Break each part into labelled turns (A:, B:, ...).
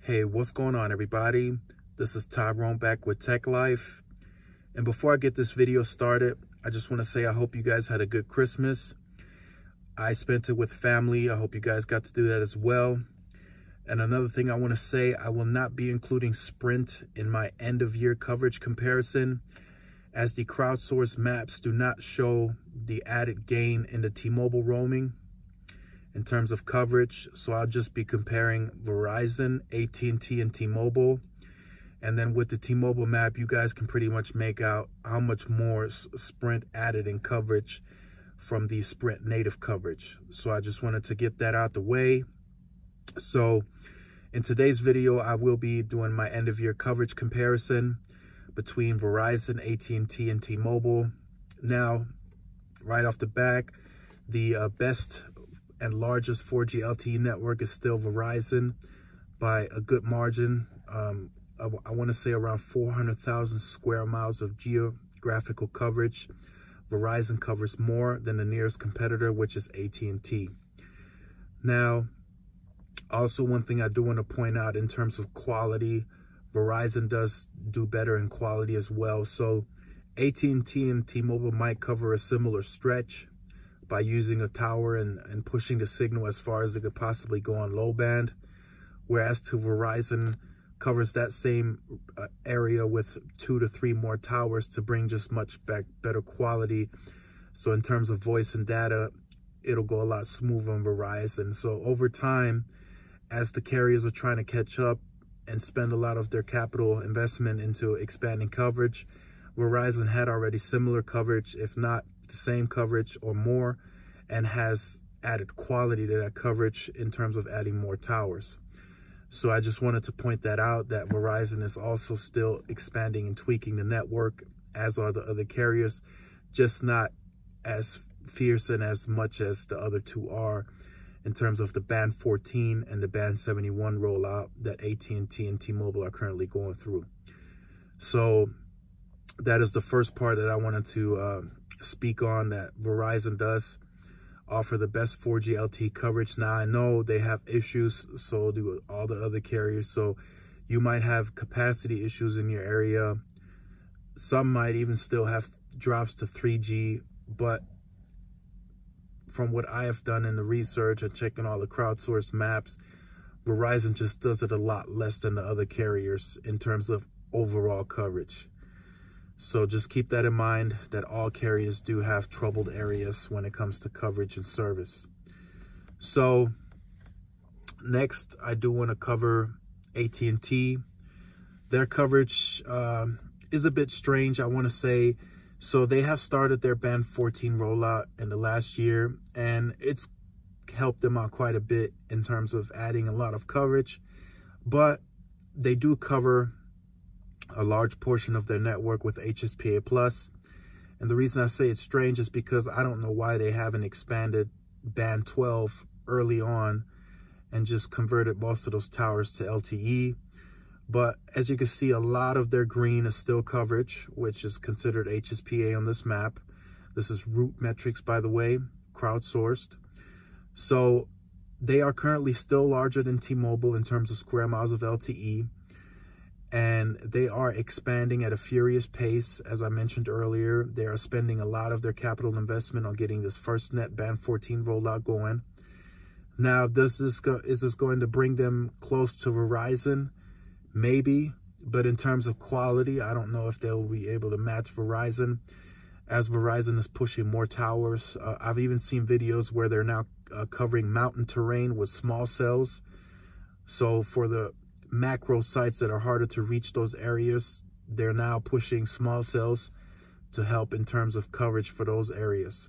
A: Hey, what's going on, everybody? This is Tyrone back with Tech Life. And before I get this video started, I just want to say I hope you guys had a good Christmas. I spent it with family. I hope you guys got to do that as well. And another thing I want to say, I will not be including Sprint in my end of year coverage comparison, as the crowdsourced maps do not show the added gain in the T-Mobile roaming in terms of coverage. So I'll just be comparing Verizon, AT&T, and T-Mobile. And then with the T-Mobile map, you guys can pretty much make out how much more Sprint added in coverage from the Sprint native coverage. So I just wanted to get that out the way. So in today's video, I will be doing my end of year coverage comparison between Verizon, AT&T, and T-Mobile. Now, right off the back, the best and largest 4G LTE network is still Verizon by a good margin. I want to say around 400,000 square miles of geographical coverage. Verizon covers more than the nearest competitor, which is AT&T. Now, also one thing I do want to point out in terms of quality, Verizon does do better in quality as well. So AT&T and T-Mobile might cover a similar stretch by using a tower and pushing the signal as far as it could possibly go on low band, whereas to Verizon covers that same area with 2 to 3 more towers to bring just much better quality. So in terms of voice and data, it'll go a lot smoother on Verizon. So over time, as the carriers are trying to catch up and spend a lot of their capital investment into expanding coverage, Verizon had already similar coverage, if not the same coverage or more, and has added quality to that coverage in terms of adding more towers. So I just wanted to point that out, that Verizon is also still expanding and tweaking the network, as are the other carriers, just not as fierce and as much as the other two are in terms of the Band 14 and the Band 71 rollout that AT&T and T-Mobile are currently going through. So that is the first part that I wanted to speak on, that Verizon does offer the best 4G LTE coverage. Now, I know they have issues, so do all the other carriers. So you might have capacity issues in your area. Some might even still have drops to 3G, but from what I have done in the research and checking all the crowdsourced maps, Verizon just does it a lot less than the other carriers in terms of overall coverage. So just keep that in mind, that all carriers do have troubled areas when it comes to coverage and service. So next, I do want to cover AT&T. Their coverage is a bit strange, I want to say. So they have started their Band 14 rollout in the last year, and it's helped them out quite a bit in terms of adding a lot of coverage. But they do cover a large portion of their network with HSPA+. And the reason I say it's strange is because I don't know why they haven't expanded Band 12 early on and just converted most of those towers to LTE. But as you can see, a lot of their green is still coverage, which is considered HSPA on this map. This is root metrics, by the way, crowdsourced. So they are currently still larger than T-Mobile in terms of square miles of LTE. And they are expanding at a furious pace. As I mentioned earlier, they are spending a lot of their capital investment on getting this FirstNet Band 14 rollout going. Now, is this going to bring them close to Verizon? Maybe, but in terms of quality, I don't know if they'll be able to match Verizon, as Verizon is pushing more towers. I've even seen videos where they're now covering mountain terrain with small cells. So for the macro sites that are harder to reach those areas, they're now pushing small cells to help in terms of coverage for those areas.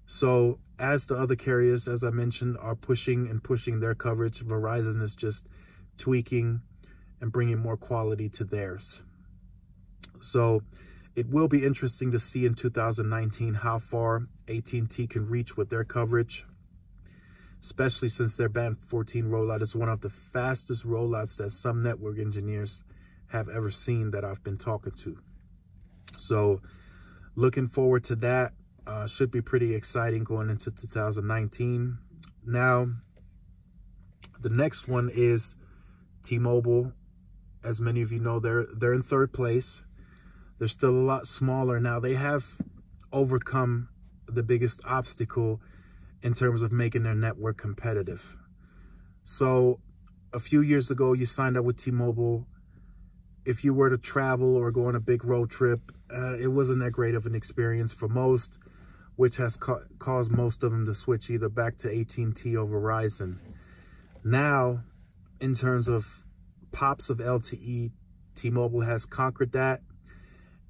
A: So as the other carriers, as I mentioned, are pushing their coverage, Verizon is just tweaking and bringing more quality to theirs. So it will be interesting to see in 2019 how far AT&T can reach with their coverage, especially since their Band 14 rollout is one of the fastest rollouts that some network engineers have ever seen that I've been talking to. So looking forward to that. Should be pretty exciting going into 2019. Now, the next one is T-Mobile, as many of you know, they're in third place. They're still a lot smaller now. They have overcome the biggest obstacle in terms of making their network competitive. So a few years ago, you signed up with T-Mobile. If you were to travel or go on a big road trip, it wasn't that great of an experience for most, which has caused most of them to switch either back to At&T or Verizon. Now, in terms of pops of LTE, T-Mobile has conquered that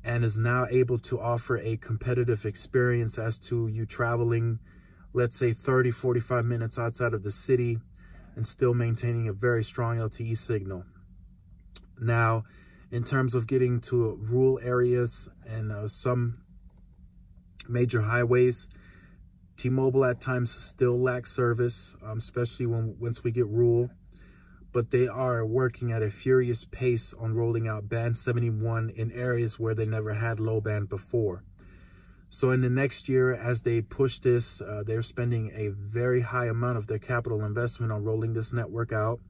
A: and is now able to offer a competitive experience as to you traveling, let's say 30, 45 minutes outside of the city and still maintaining a very strong LTE signal. Now, in terms of getting to rural areas and some major highways, T-Mobile at times still lacks service, especially once we get rural. But they are working at a furious pace on rolling out Band 71 in areas where they never had low band before. So in the next year, as they push this, they're spending a very high amount of their capital investment on rolling this network out.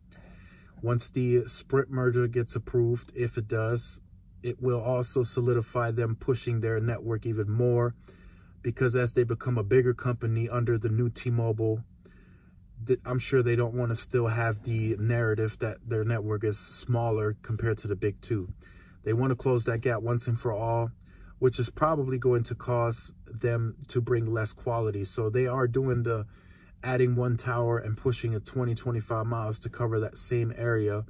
A: Once the Sprint merger gets approved, if it does, it will also solidify them pushing their network even more, because as they become a bigger company under the new T-Mobile, I'm sure they don't want to still have the narrative that their network is smaller compared to the big two. They want to close that gap once and for all, which is probably going to cause them to bring less quality. So they are doing the adding one tower and pushing it 20, 25 miles to cover that same area,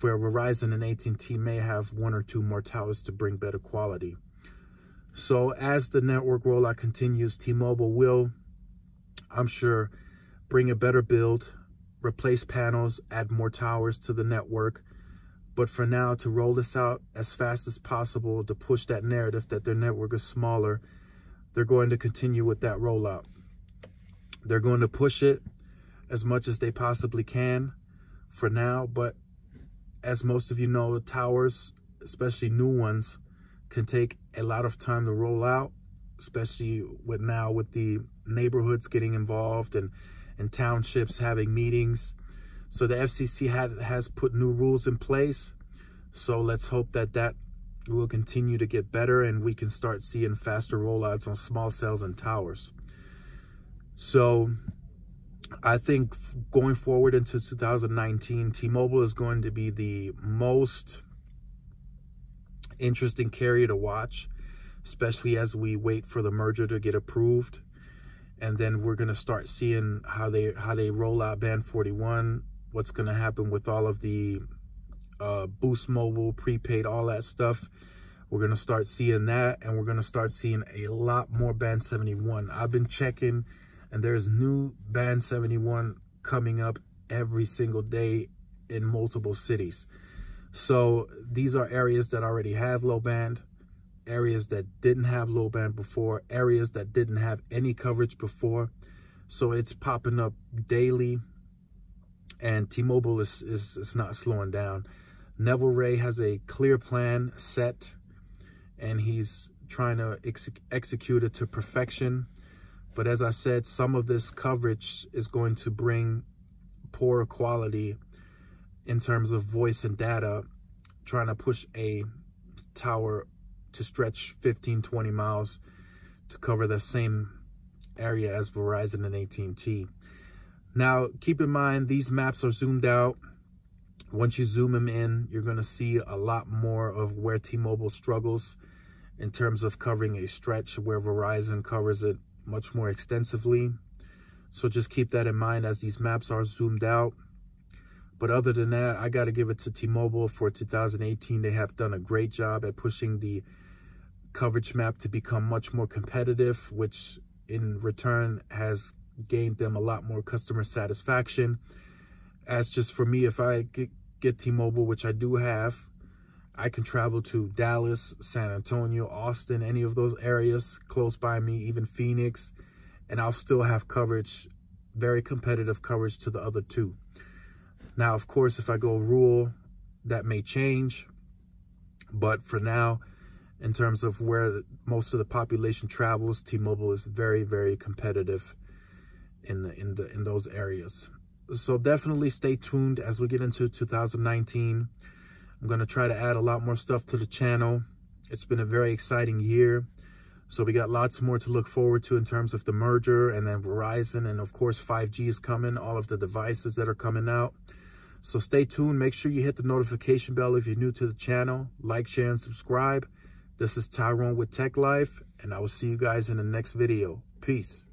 A: where Verizon and At&T may have one or two more towers to bring better quality. So as the network rollout continues, T-Mobile will, I'm sure, bring a better build, replace panels, add more towers to the network. But for now, to roll this out as fast as possible to push that narrative that their network is smaller, they're going to continue with that rollout. They're going to push it as much as they possibly can for now. But as most of you know, towers, especially new ones, can take a lot of time to roll out, especially with the neighborhoods getting involved and townships having meetings. So the FCC has put new rules in place. So let's hope that will continue to get better and we can start seeing faster rollouts on small cells and towers. So I think going forward into 2019, T-Mobile is going to be the most interesting carrier to watch, especially as we wait for the merger to get approved. And then we're going to start seeing how they roll out Band 41, what's going to happen with all of the Boost Mobile, prepaid, all that stuff. We're going to start seeing that, and we're going to start seeing a lot more Band 71. I've been checking, and there's new Band 71 coming up every single day in multiple cities. So these are areas that already have low band, areas that didn't have low band before, areas that didn't have any coverage before. So it's popping up daily, and T-Mobile is not slowing down. Neville Ray has a clear plan set, and he's trying to execute it to perfection. But as I said, some of this coverage is going to bring poor quality in terms of voice and data, trying to push a tower to stretch 15, 20 miles to cover the same area as Verizon and At&T. Now, keep in mind, these maps are zoomed out. Once you zoom them in, you're going to see a lot more of where T-Mobile struggles in terms of covering a stretch where Verizon covers it much more extensively. So just keep that in mind as these maps are zoomed out. But other than that, I got to give it to T-Mobile for 2018. They have done a great job at pushing the coverage map to become much more competitive, which in return has gained them a lot more customer satisfaction. As just for me, if I get T-Mobile, which I do have, I can travel to Dallas, San Antonio, Austin, any of those areas close by me, even Phoenix, and I'll still have coverage, very competitive coverage to the other two. Now, of course, if I go rural, that may change. But for now, in terms of where most of the population travels, T-Mobile is very, very competitive in those areas. So definitely stay tuned as we get into 2019. I'm going to try to add a lot more stuff to the channel. It's been a very exciting year. So we got lots more to look forward to in terms of the merger, and then Verizon, and of course 5G is coming, all of the devices that are coming out. So stay tuned. Make sure you hit the notification bell if you're new to the channel. Like, share, and subscribe. This is Tyrone with Tech Life, and I will see you guys in the next video. Peace.